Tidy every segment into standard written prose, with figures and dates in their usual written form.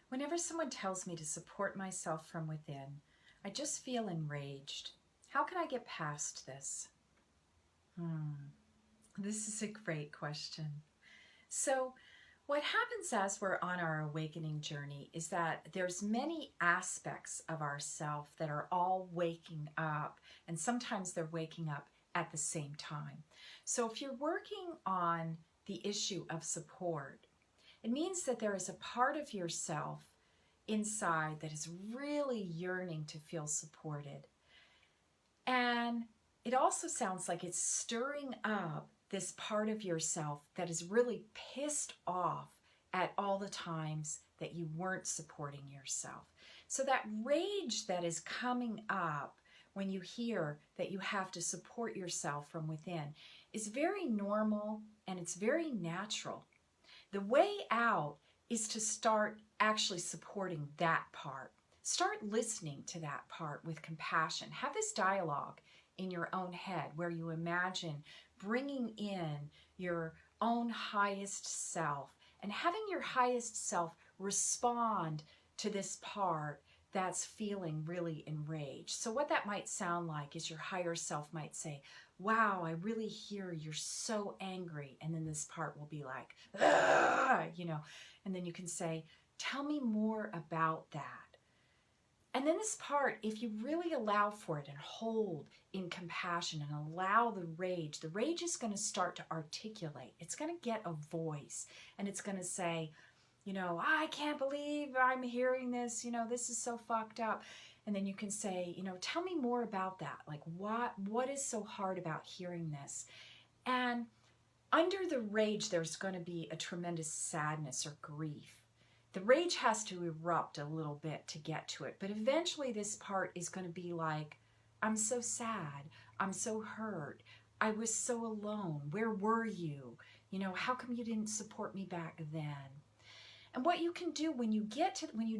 Whenever someone tells me to support myself from within, I just feel enraged. How can I get past this? This is a great question. So, what happens as we're on our awakening journey is that there's many aspects of ourself that are all waking up, and sometimes they're waking up at the same time. So if you're working on the issue of support, it means that there is a part of yourself inside that is really yearning to feel supported. And it also sounds like it's stirring up this part of yourself that is really pissed off at all the times that you weren't supporting yourself. So that rage that is coming up when you hear that you have to support yourself from within is very normal and it's very natural. The way out is to start actually supporting that part. Start listening to that part with compassion. Have this dialogue in your own head where you imagine bringing in your own highest self and having your highest self respond to this part that's feeling really enraged. So what that might sound like is your higher self might say, wow, I really hear you're so angry. And then this part will be like, and then you can say, tell me more about that. And then this part, if you really allow for it and hold in compassion and allow the rage is going to start to articulate. It's going to get a voice and it's going to say, I can't believe I'm hearing this, this is so fucked up. And then you can say, tell me more about that. Like what is so hard about hearing this? And under the rage, there's going to be a tremendous sadness or grief. The rage has to erupt a little bit to get to it, but eventually this part is going to be like, I'm so sad, I'm so hurt, I was so alone, where were you? How come you didn't support me back then? And what you can do when you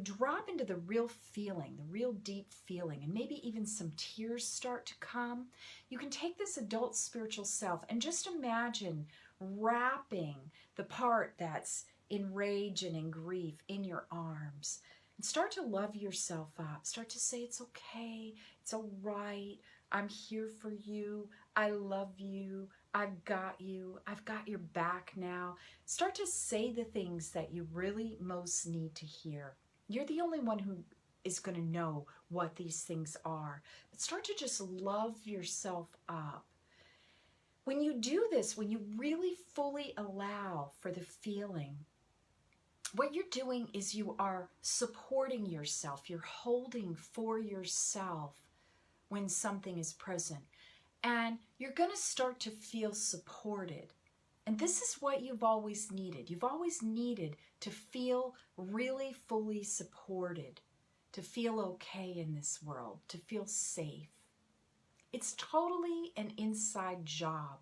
drop into the real feeling, the real deep feeling, and maybe even some tears start to come, you can take this adult spiritual self and just imagine wrapping the part that's in rage and in grief in your arms. And start to love yourself up. Start to say, it's okay, it's all right, I'm here for you, I love you, I've got your back now. Start to say the things that you really most need to hear. You're the only one who is going to know what these things are. But start to just love yourself up. When you do this, when you really fully allow for the feeling, what you're doing is you are supporting yourself. You're holding for yourself when something is present. And you're going to start to feel supported. And this is what you've always needed. You've always needed to feel really fully supported, to feel okay in this world, to feel safe. It's totally an inside job.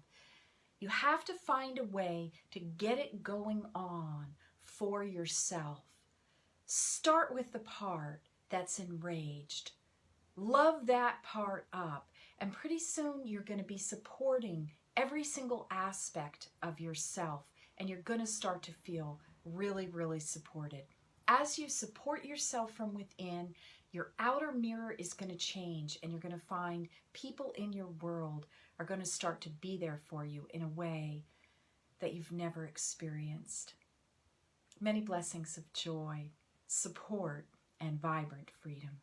You have to find a way to get it going on for yourself. Start with the part that's enraged. Love that part up. And pretty soon you're going to be supporting every single aspect of yourself. And you're going to start to feel really, really supported. As you support yourself from within, your outer mirror is going to change. And you're going to find people in your world are going to start to be there for you in a way that you've never experienced. Many blessings of joy, support, and vibrant freedom.